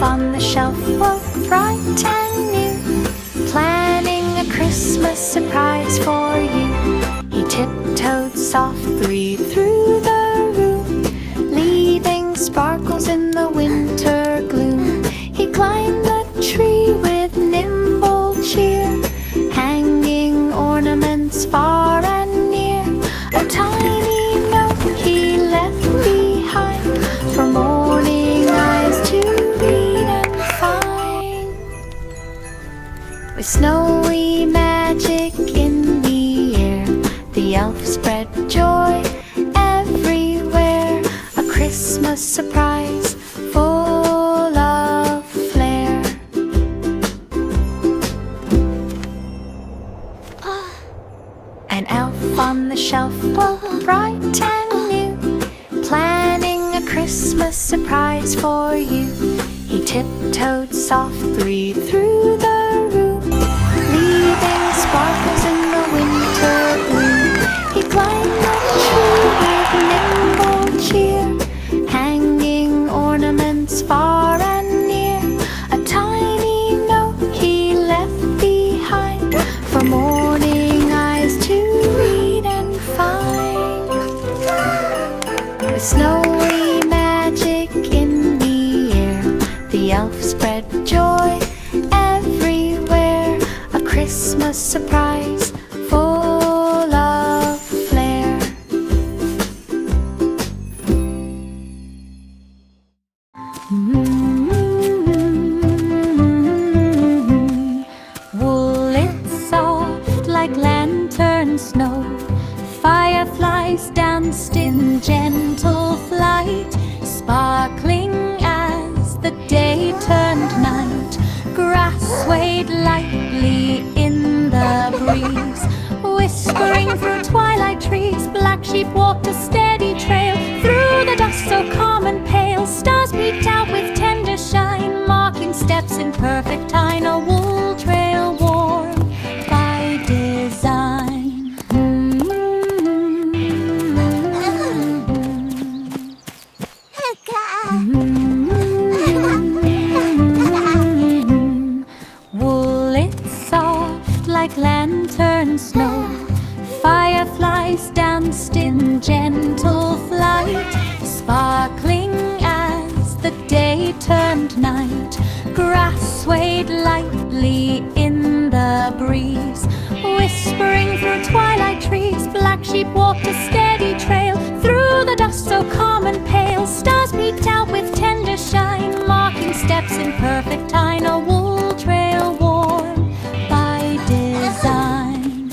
on the shelf woke bright and new, planning a Christmas surprise for you. He tiptoed softly through the room, leaving sparkles in the winter gloom. He climbed the tree with nimble cheer, hanging ornaments far and near. A tiny note he left behind for morning eyes to read and find. With snowy magic in the air, the elves spread joy everywhere. A Christmas surprise full of flair. An elf on the shelf woke bright and new, planning a Christmas surprise for you. He tiptoed softly through the room, leaving sparkles in the winter gloom. He climbed the tree with nimble cheer, hanging ornaments far and near. A tiny note he left behind for morning eyes to read and find. With snowy magic in the air, the elves spread joy everywhere. A Christmas surprise full of flair. Wool, it's soft like lantern snow. Fireflies danced in gentle flight, sparkling as the day turned night. Grass swayed lightly in the breeze, whispering through twilight trees. Black sheep walked a steady trail through the dust so calm and pale. Stars peeked out with tender shine, marking steps in perfect time. A wool trail warm by design. Wool, it's soft like lantern snow. Fireflies danced in gentle flight, sparkling as the day turned night. Grass swayed lightly in the breeze, whispering through twilight trees. Black sheep walked a steady trail through the dust so calm and pale. Stars peeked out with tender shine, marking steps in perfect time. A wool trail warm by design.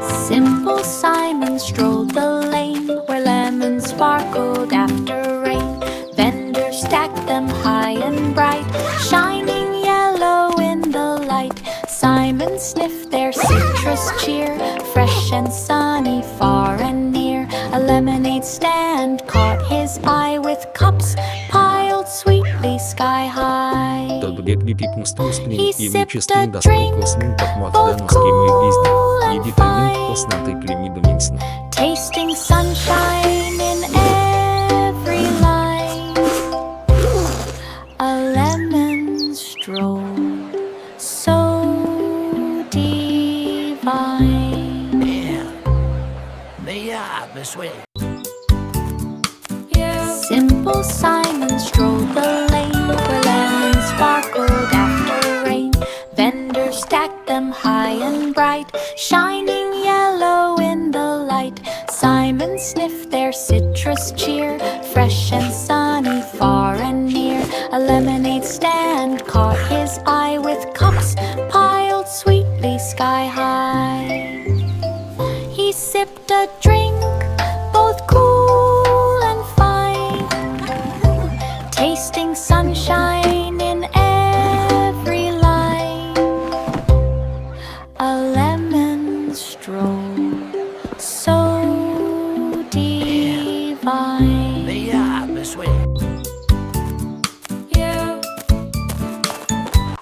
Simple Simon strolled the lane where lemons sparkled after rain. Vendors stacked them high and bright, shining yellow in the light. Simon sniffed their citrus cheer, fresh and sunny far and near. A lemonade stand caught his eye with cups piled sweetly sky high. He sipped a drink, both cool and fine, tasting sunshine in every line. A lemon stroll so divine. This way. Simple Simon strolled the lane where lemons sparkled after rain. Vendors stacked them high and bright, shining yellow in the light. Simon sniffed their citrus cheer, fresh and sunny far and near. A lemonade stand caught his eye with cups piled sweetly sky high. He sipped a drink, both cool and fine, tasting sunshine in every line. A lemon stroll so divine. This way.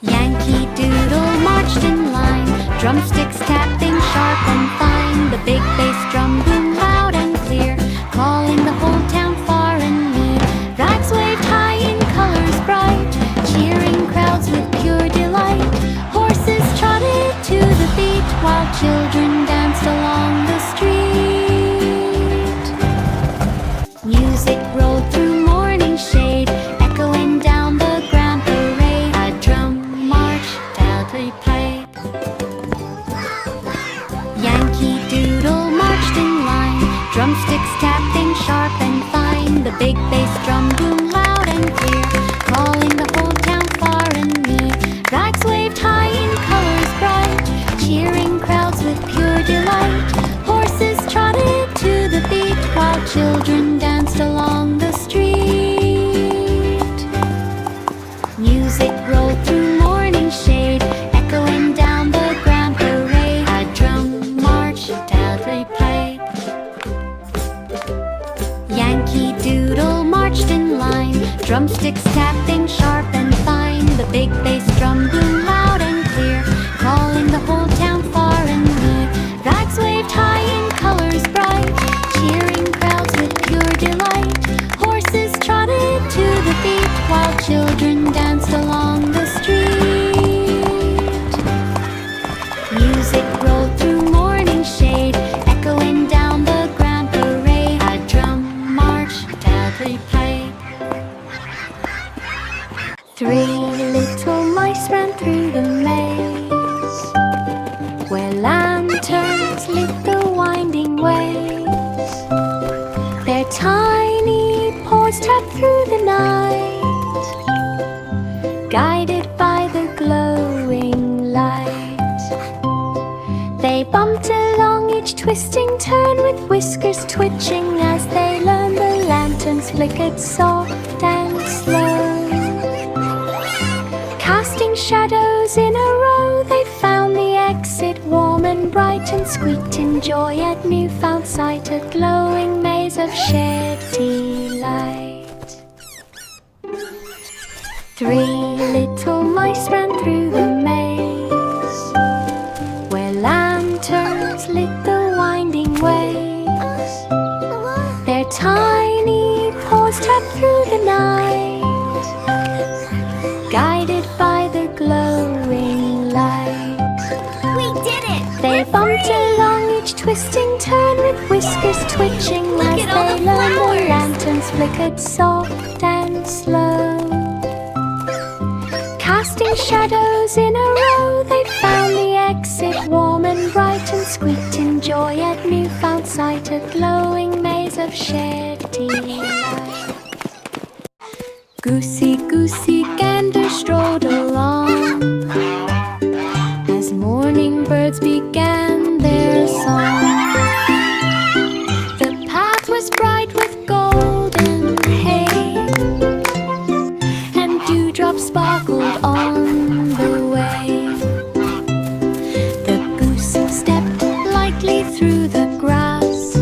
Yankee Doodle marched in line, drumsticks tapping sharp and fine. The big bass drum boomed loud and clear, calling Drumsticks tapping sharp and fine, the big bass drum boom loud and clear, calling the whole town far and near. Flags waved high in colors bright, cheering crowds with pure delight. Horses trotted to the beat while children danced along the street. Music rolled through morning shade, echoing down the grand parade. A drum march Toddler played. Yankee Doodle marched in line, drumsticks tapping sharp and fine, the big bass drum boom loud and clear, calling the whole town far and near. Flags waved high in colors bright, cheering crowds with pure delight. Horses trotted to the beat while children danced along the street. Music rolled through morning shade, echoing down the grand parade. A drum march Toddler played. Three little mice ran through the maze, where lanterns lit the winding ways. Their tiny paws tapped through the night, guided by the glowing light. They bumped along each twisting turn with whiskers twitching as they learned the lanterns flickered soft and slow. Casting shadows in a row, they found the exit warm and bright, and squeaked in joy at newfound sight, a glowing maze of shared delight. Three little mice ran through the maze, where lanterns lit the winding ways. Their tiny paws tapped through the night, guided by the glowing light. We did it! They bumped along each twisting turn with whiskers twitching as at all they the learned the flowers. lanterns flickered soft and slow. Casting shadows in a row, they found the exit warm and bright, and squeaked in joy at newfound sight, a glowing maze of shared delight. Goosey, goosey, gander strolled along as morning birds began their song. The path was bright with golden hay, and dewdrops sparkled on the way. The goose stepped lightly through the grass,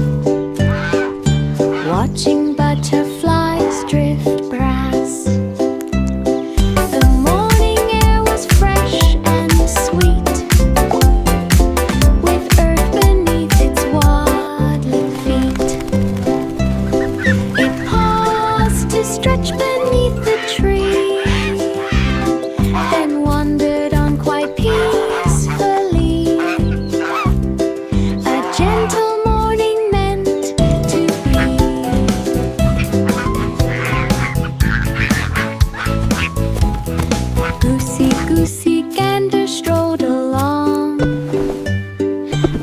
watching butterflies drift past. The morning air was fresh and sweet, with earth beneath its waddling feet. It paused to stretch beneath the tree, then wandered on quite peacefully. A gentle morning meant to be. Goosey, goosey, gander strolled along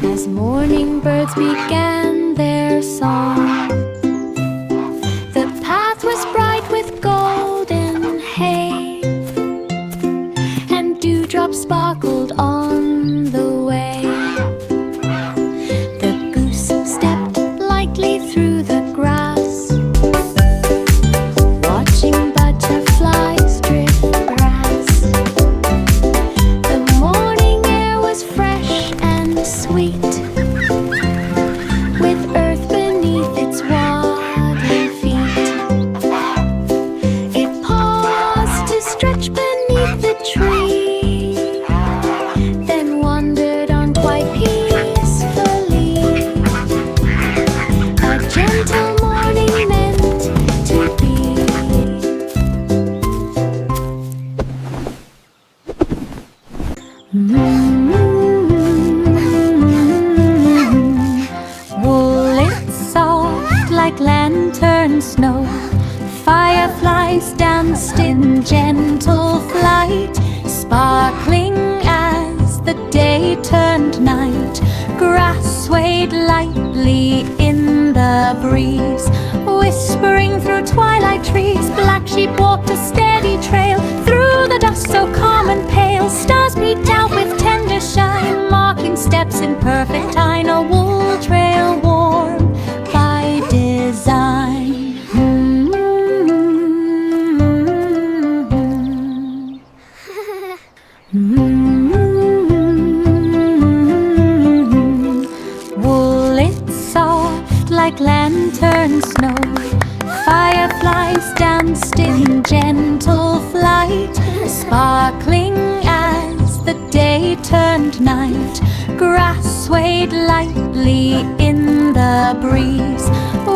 as morning birds began their song. The path was bright with golden hay, and dewdrops sparkled on the way. The goose stepped lightly through the grass, watching butterflies drift past. The morning air was fresh and sweet, with earth beneath its waddling feet. It paused to stretch beneath the tree, then wandered on quite peacefully. A gentle morning meant to be. Wool, it's soft like lantern snow. Fireflies danced in gentle flight, sparkling as the day turned night. Grass swayed lightly in the the breeze. Whispering through twilight trees, black sheep walked a steady trail through the dust so calm and pale. Stars peeked out with tender shine, marking steps in perfect time. A wool trail warm by design. Wool, it's soft like lantern snow. Fireflies danced in gentle flight, sparkling as the day turned night. Grass swayed lightly in the breeze,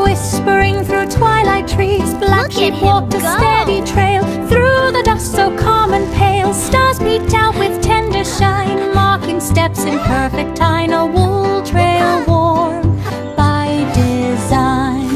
whispering through twilight trees. Black sheep walked a steady trail through the dust so calm and pale. Stars peeked out with tender shine, marking steps in perfect time. A wool trail warm by design.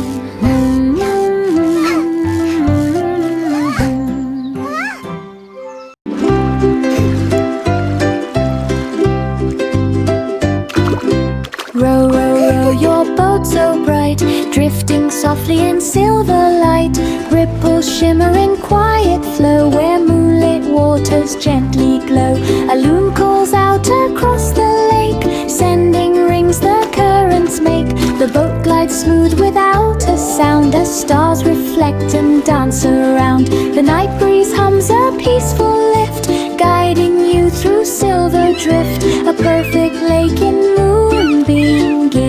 Row, row, row your boat so bright, drifting softly in silver light. Ripples shimmer in quiet flow, where moonlit waters gently glow. A loon calls out across the lake, sending rings the currents make. The boat glides smooth without a sound, as stars reflect and dance around. The night breeze hums a peaceful lift, guiding you through silver drift. A perfect lake in moonbeam gift.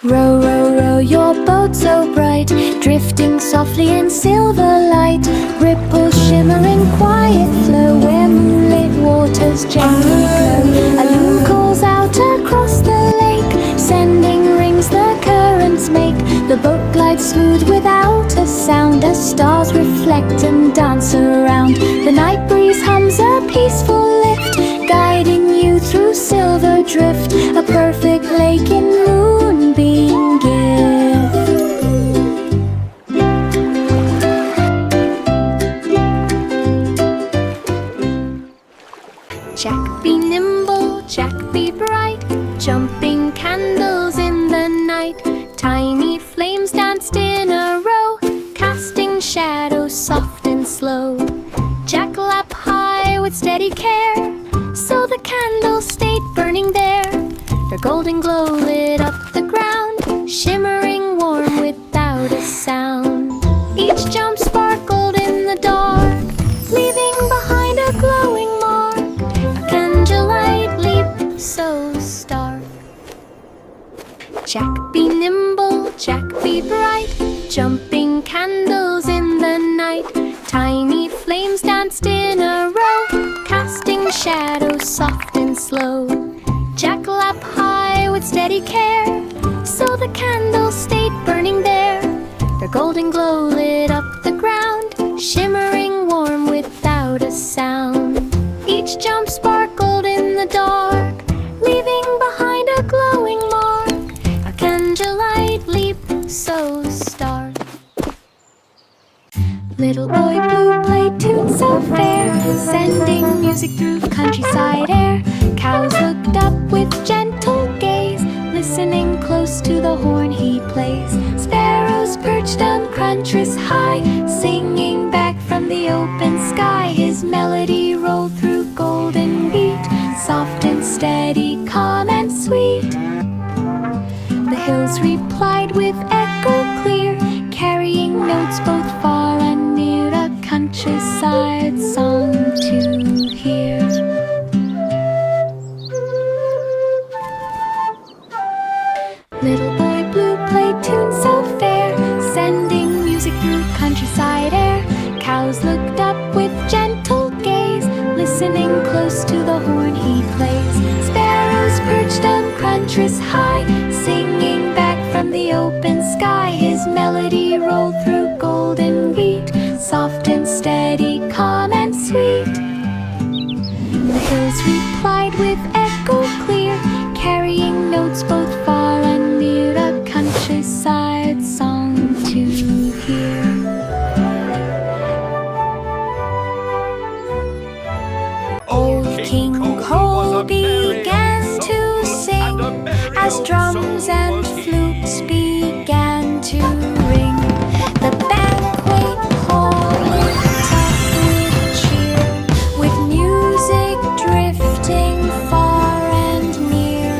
Row, row, row your boat so bright, drifting softly in silver light. Ripples shimmer in quiet flow, where moonlit waters gently glow. A loon calls out across the lake, sending rings the currents make. The boat glides smooth without a sound, as stars reflect and dance around. The night breeze hums a peaceful lift, guiding you through silver drift. A perfect lake in moonbeam gift. Jack be nimble, Jack be bright, jumping candles in the night. Tiny flames danced in a row, casting shadows soft and slow. Jack leapt high with steady care, so the candles stayed burning there. Their golden glow lit up the ground, shimmering warm without a sound. Each jump sparkled in the dark, leaving behind a glowing mark. A candlelight leap so stark. Jack be nimble, Jack be bright, jumping candles in the night. Tiny flames danced in a row, casting shadows soft and slow. Jack leapt high with steady care, so the candles stayed burning there. Their golden glow lit up the ground, shimmering warm without a sound. Each jump sparkled in the dark, leaving behind a glowing mark. A candlelight leap so stark. Little boy blue played tunes so fair, sending music through countryside air. Cows looked up with gentle gaze, listening close to the horn he plays. Sparrows perched on crunches high, singing back from the open sky. His melody rolled through golden beat, soft and steady, calm and sweet. The hills replied with echo clear, carrying notes both far and near. A countryside song to hear. Little boy blue played tunes so fair, sending music through countryside air. Cows looked up with gentle gaze, listening close to the horn he plays. Sparrows perched on crunches high, singing back from the open sky. His melody rolled through golden beat, soft and steady, calm and sweet. The hills replied with echo clear, carrying notes both far and near. A countryside song to as drums and flutes began to ring. The banquet hall lit up with cheer, with music drifting far and near.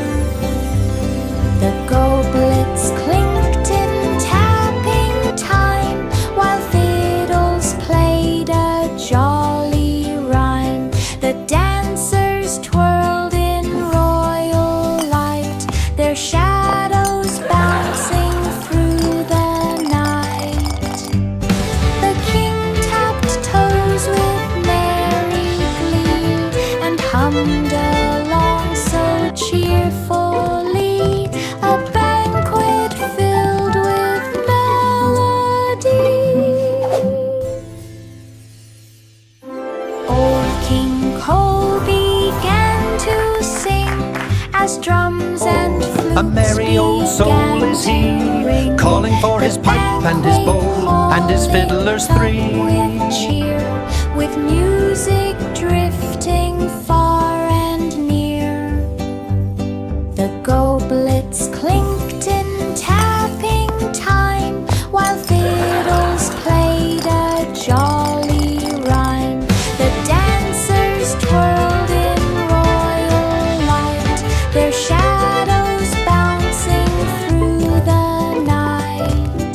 The goblets clinked in tapping time, while fiddles played a jolly rhyme. The dancers twirled in royal light, their shadows bouncing through the night. The king tapped toes with merry glee, and hummed along so cheerfully, a banquet filled with melody. Old King Cole began to sing, as drums and flutes A merry old soul is he, calling for his pipe and his bowl and his fiddlers three. With cheer, with music drifting far and near. The goblets clinked in tapping time, while fiddles played a jolly rhyme. The dancers twirled in royal light, their shadows bouncing through the night.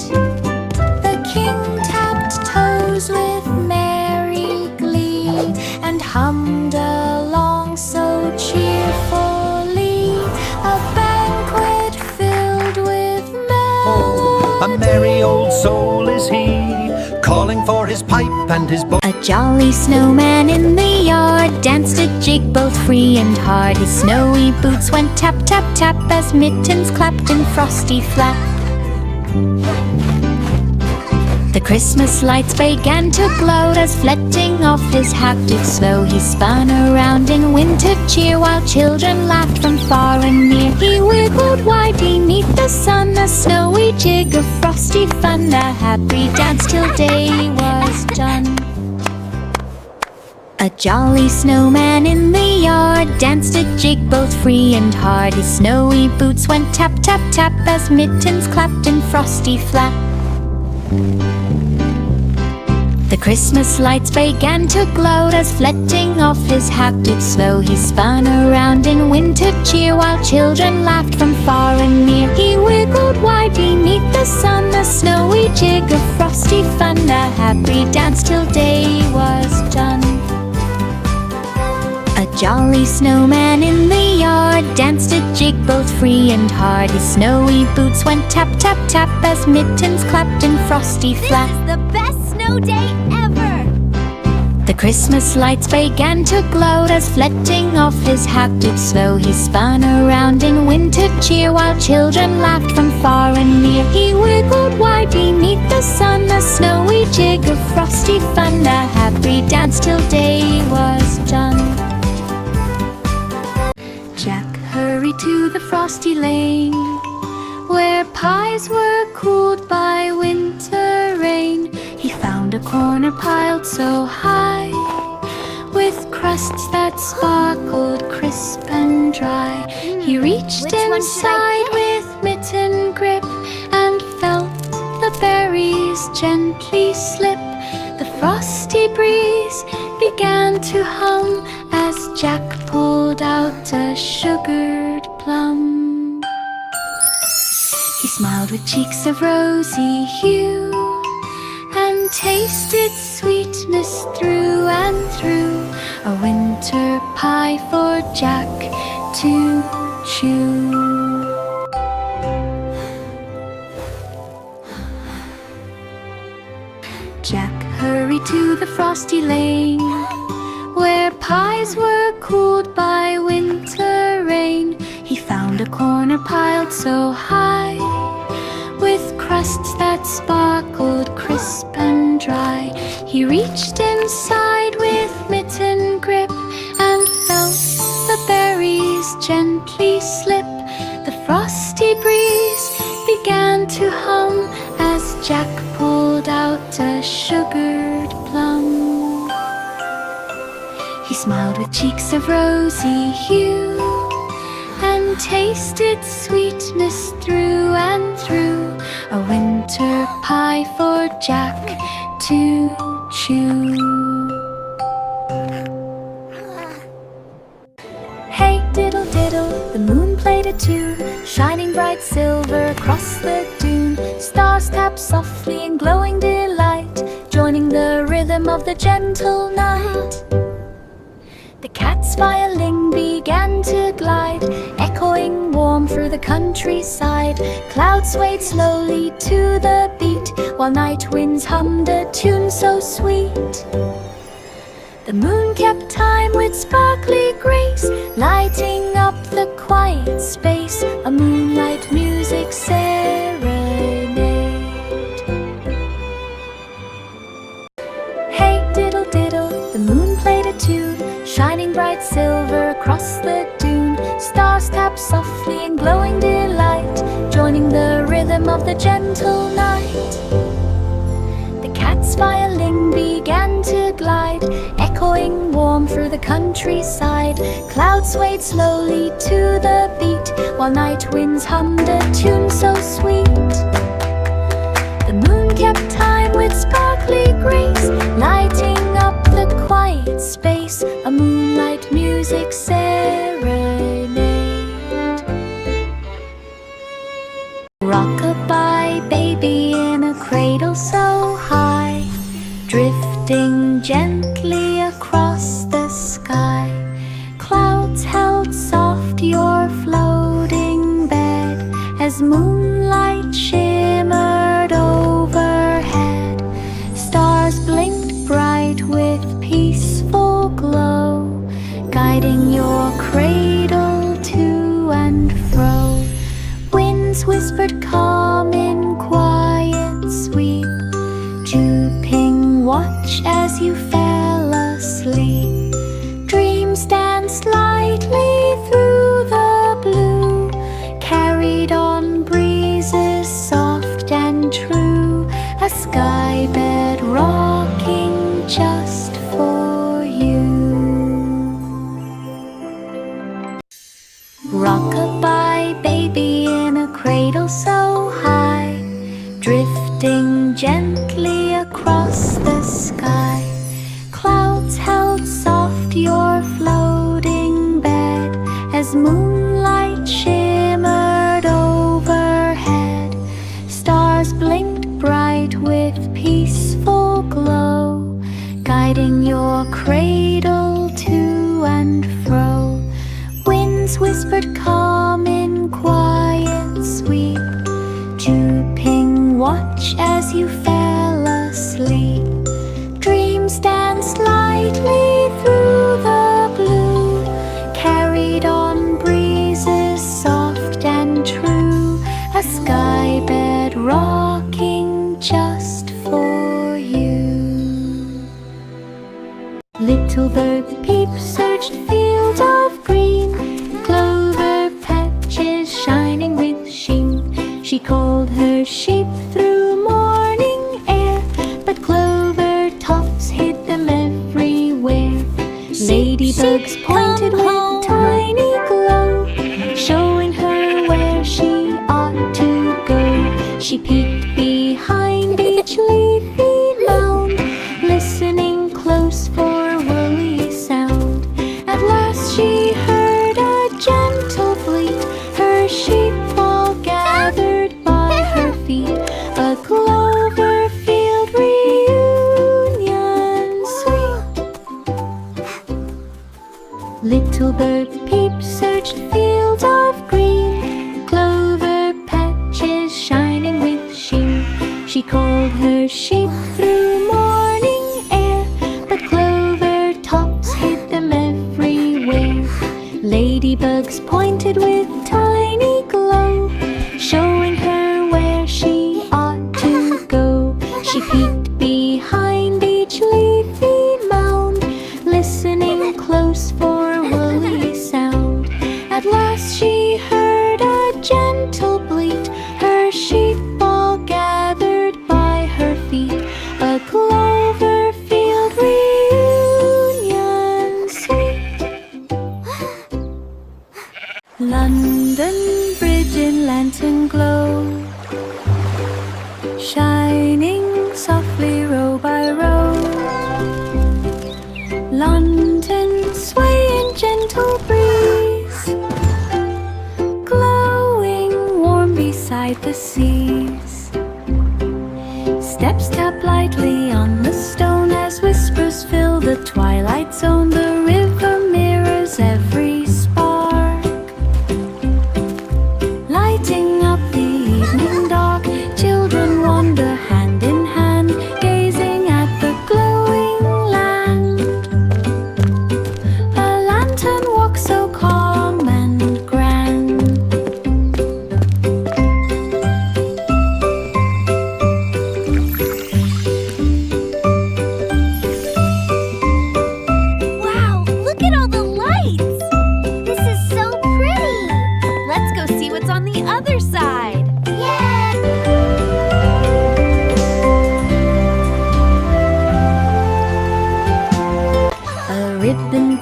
The king tapped toes with merry glee, and hummed along so cheerfully, a banquet filled with melody. A merry old soul is he, calling for his pipe and his bowl. A jolly snowman in the yard danced a jig both free and hard. His snowy boots went tap, tap, tap, as mittens clapped in frosty flap. The Christmas lights began to glow, as flitting off his hack did slow. He spun around in winter cheer, while children laughed from far and near. He wiggled wide beneath the sun, a snowy jig of frosty fun, a happy dance till day was done. A jolly snowman in the yard danced a jig both free and hard. His snowy boots went tap, tap, tap, as mittens clapped in frosty flap. The Christmas lights began to glow, as flitting off his hack did slow. He spun around in winter cheer, while children laughed from far and near. He wiggled wide beneath the sun, a snowy jig of frosty fun, a happy dance till day was done. A jolly snowman in the yard danced a jig both free and hard. His snowy boots went tap, tap, tap, as mittens clapped in frosty flap. This is the best snow day ever! The Christmas lights began to glow, as flitting off his hack did slow. He spun around in winter cheer, while children laughed from far and near. He wiggled wide beneath the sun, a snowy jig of frosty fun, a happy dance till day was done. Jack hurried to the frosty lane, where pies were cooled by winter rain. He found a corner piled so high, with crusts that sparkled crisp and dry. He reached Which one should inside I with mitten grip, and felt the berries gently slip. The frosty breeze began to hum, as Jack pulled out a sugared plum. He smiled with cheeks of rosy hue, and tasted sweetness through and through. A winter pie for Jack to chew. Jack hurried to the frosty lane, where pies were cooled by winter rain. He found a corner piled so high, with crusts that sparkled crisp and dry. He reached inside with mitten grip, and felt the berries gently slip. The frosty breeze began to hum, as Jack pulled out a sugared plum. He smiled with cheeks of rosy hue, and moon tasted sweetness through and through, a winter pie for Jack to chew. Hey diddle diddle, the moon played a tune, shining bright silver across the dune. Stars tapped softly in glowing delight, joining the rhythm of the gentle night. The cat's violin began to glide, echoing warm through the countryside. Clouds swayed slowly to the beat, while night winds hummed a tune so sweet. The moon kept time with sparkly grace, lighting up the quiet space, a moonlight music serenade. Hey diddle diddle, the moon played a tune, shining bright silver across the dune. Stars tapped softly in glowing delight, joining the rhythm of the gentle night. The cat's violin began to glide, echoing warm through the countryside. Clouds swayed slowly to the beat, while night winds hummed a tune so sweet. The moon kept time with sparkly grace, lighting up the quiet space, a moonlight music serenade. Rock-a-bye baby in a cradle so high, drifting gently across the sky. Clouds held soft your floating bed, as moonlight shimmered overhead. Stars blinked bright with peaceful glow, guiding your cradle to and fro. Winds whispered calm in quiet sweep, drooping watch as you fell asleep. Dreams danced lightly through the blue, carried on breezes soft and true, a sky bed rocking just for you. Rock-a-bye baby in a cradle so high, drifting gently across the sky. Clouds held soft your floating bed, as moonlight shimmered overhead. Stars blinked bright with peaceful glow, guiding your cradle to and fro. Winds whispered calm in quiet sweep, drooping watch as you fell asleep. Dreams danced lightly through the blue, carried on breezes soft and true, a sky bed rocking just for you. Little bird Peep searched fields of green, clover patches shining with sheen. She called her sheep through morning air, but clover tops hid them everywhere. Ladybugs pointed with tiny glow, showing her where she ought to go. She peeked behind each leafy mound, listening close for woolly sound. At last she heard a gentle bleat, her sheep all gathered by her feet, a Cloverfield reunion sweet. Little bird Peep searched fields of green, clover patches shining with sheen. She called her sheep through morning air, but clover tops hid them everywhere. Ladybugs pointed with tiny glow, showing her where she ought to go. She peeked behind each leafy mound, listening close for woolly sound. At last she heard a gentle bleat, her sheep all gathered by her feet, a Cloverfield reunion sweet. London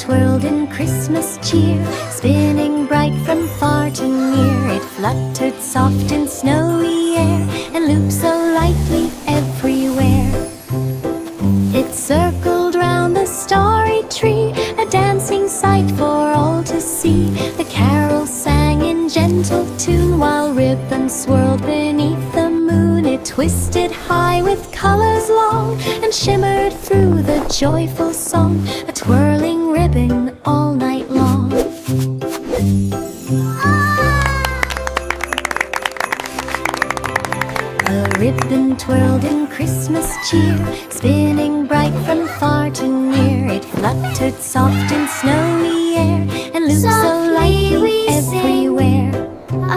twirled in Christmas cheer, spinning bright from far to near. It fluttered soft in snowy air and looped so lightly everywhere. It circled round the starry tree, a dancing sight for all to see. The carol sang in gentle tune while ribbons swirled beneath the moon. It twisted high with colors long and shimmered through the joyful song, a twirling ribbon all night long. A ribbon twirled in Christmas cheer, spinning bright from far to near. It fluttered soft in snowy air and looped so lightly everywhere.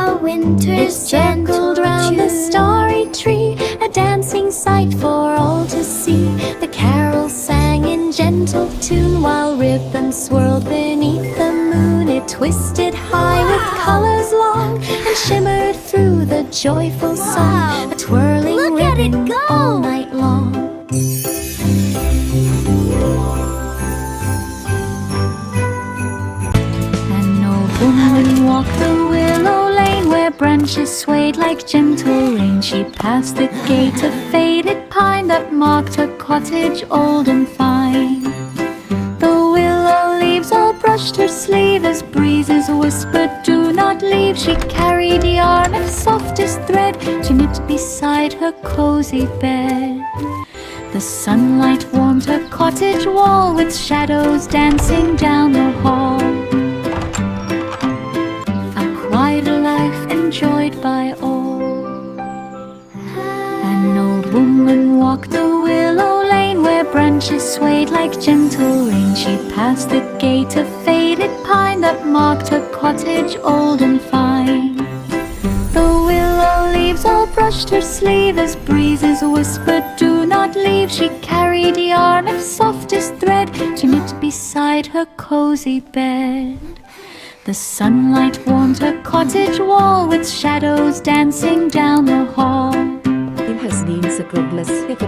A winter's It circled round the starry tree, a dancing sight for all to see. The carol sang in gentle tune while ribbons swirled beneath the moon. It twisted high with colors long and shimmered through the joyful song, a twirling Look at it ribbon go! all night long. An old woman walked the willow lane where branches swayed like gentle rain. She passed the gate of faded pine that marked her cottage old and fine. The willow leaves all brushed her sleeve as breezes whispered, "Do not leave." She carried yarn of softest thread to knit beside her cozy bed. The sunlight warmed her cottage wall with shadows dancing down the hall. A quieter life enjoyed by all. An old woman walked the willow lane where branches swayed like gentle rain. She passed the gate of faded pine that marked her cottage old and fine. The willow leaves all brushed her sleeve as breezes whispered, "Do not leave." She carried yarn of softest thread to knit beside her cozy bed. The sunlight warmed her cottage wall with shadows dancing down the hall.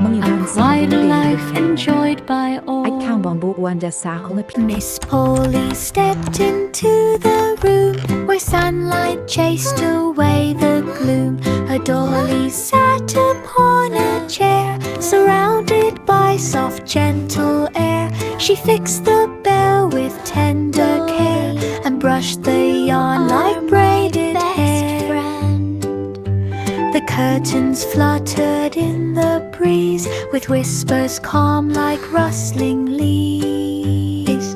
A quieter life enjoyed by all. Miss Polly stepped into the room where sunlight chased away the gloom. A dolly sat upon a chair, surrounded by soft, gentle air. She fixed the bell with tender care and brushed the yarn like braided hair. The curtains fluttered in the breeze with whispers calm like rustling leaves.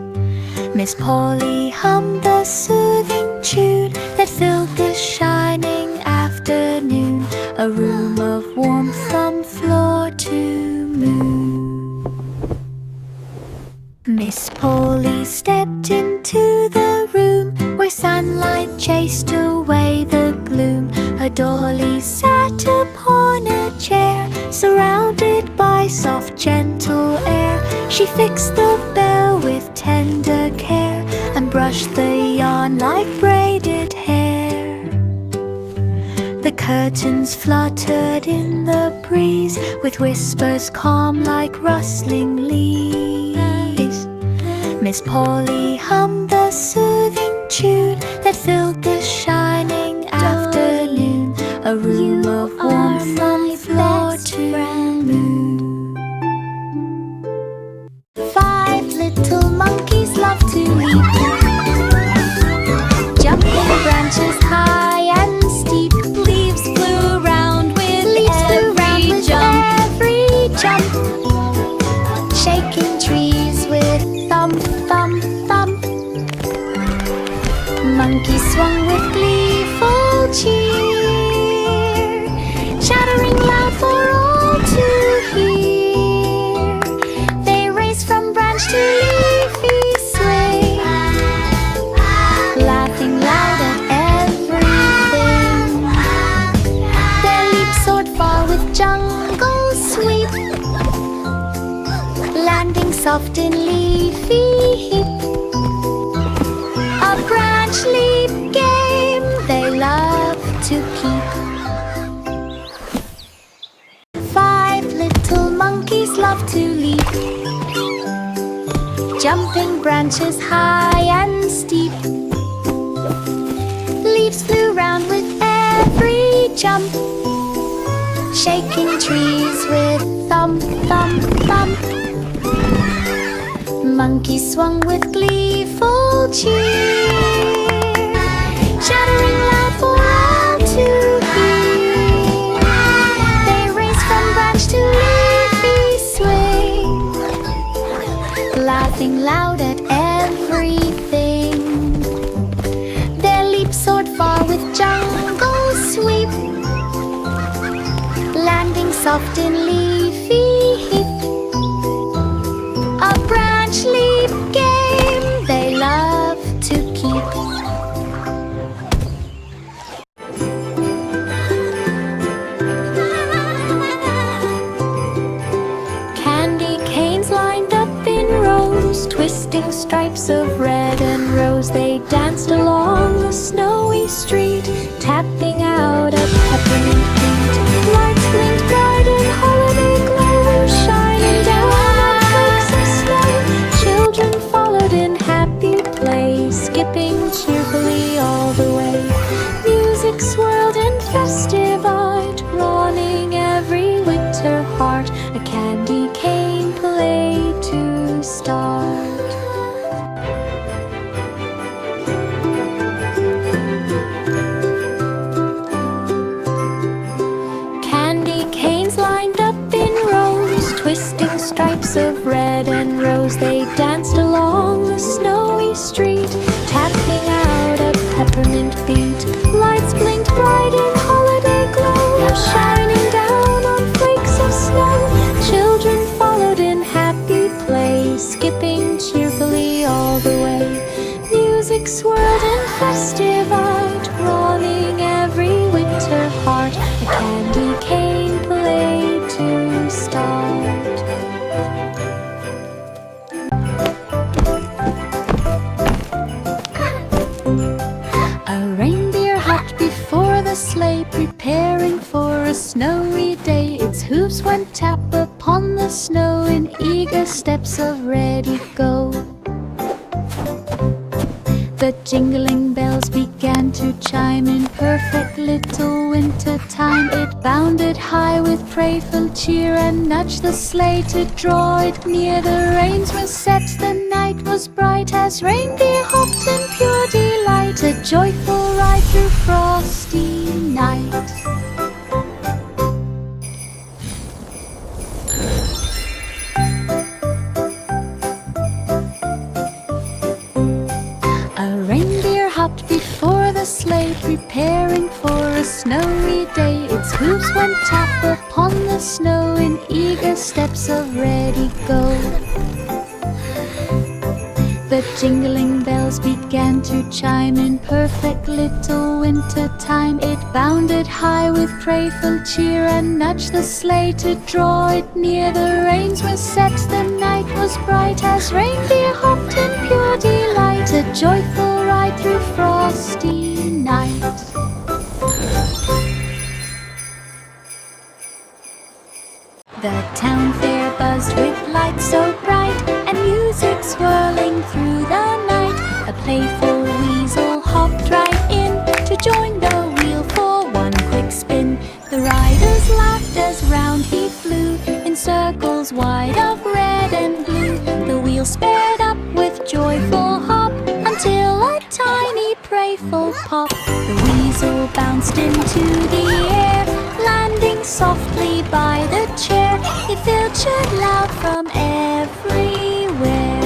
Miss Polly hummed the soothing tune that filled the shining afternoon, a room of warmth from floor to moon. Miss Polly stepped into the room where sunlight chased away the gloom. A dolly sat upon a chair, surrounded by soft, gentle air. She fixed the bell with tender care and brushed the yarn like braided hair. The curtains fluttered in the breeze with whispers calm like rustling leaves. Miss Polly hummed the soothing tune that filled the shining afternoon, a room of warmth from floor to moon. 5 little monkeys love to leap, jumping branches high and steep. Leaves flew round with every jump, shaking trees with thump, thump, thump. Monkeys swung with gleeful cheer, chattering loud for all to hear. They raced from branch to leafy swing, laughing loud at everything. Their leap soared far with jungle sweep, landing soft in leafy heap. A branch leap game they love to keep. 5 little monkeys love to leap, jumping branches high and steep. Leaves flew round with every jump, shaking trees with thump, thump, thump. Monkeys swung with gleeful cheer, chattering loud for all to hear. They raced from branch to leafy swing, laughing loud at everything. Their leap soared far with jungle sweep, landing soft in leafy heap. A branch leap game they love to keep. Candy canes lined up in rows, twisting stripes of red and rose. They danced along the snowy street, tapping out a peppermint beat. Lights blinked bright in holiday glow, shining down on flakes of snow. Children followed in happy play, skipping cheerfully all the way. Music swirled in festive art, rawning every winter heart. A candy cane play to start. Candy canes lined up in rows, twisting stripes of red and rose. They danced along the snowy street, tapping out a peppermint beat. Lights blinked bright in holiday glow, shining down on flakes of snow. Children followed in happy play, skipping cheerfully all the way. Music swirled in festive art, rawning every winter heart. A candy cane play to start. A reindeer hopped before the sleigh, preparing for a snowy day. Its hooves went tap upon the snow in eager steps of ready go. The jingling bells began to chime in perfect little winter time. It bounded high with playful cheer and nudged the sleigh to draw it near. The reins were set, the night was bright as reindeer hopped in pure delight. A joyful ride through frosty night. Hopped before the sleigh, preparing for a snowy day. Its hooves went tap upon the snow in eager steps of ready go. The jingling bells began to chime in perfect little winter time. It bounded high with playful cheer and nudged the sleigh to draw it near. The reins were set, the night was bright as reindeer hopped in pure delight. A joyful ride through frosty night. The town fair buzzed with lights so bright and music swirling through the night. A playful weasel hopped right in to join the wheel for one quick spin. The riders laughed as round he flew in circles wide of red and blue. The wheel sped up with joyful hop until a tiny playful pop. The weasel bounced into the air, landing softly by the chair. It filtered loud from everywhere.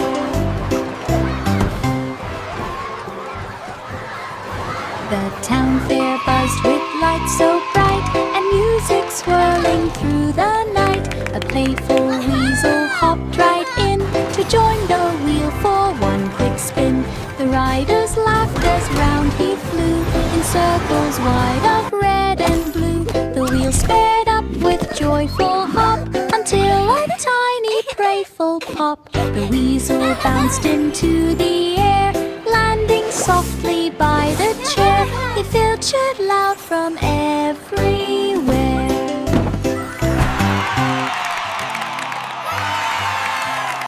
The town fair buzzed with lights so bright and music swirling through the night. A playful weasel hopped right in to join the wheel for one quick spin. The riders laughed as round he flew in circles wide of red and blue. The wheel sped up with joyful hop until a tiny playful pop. The weasel bounced into the air, landing softly by the chair. It filtered loud from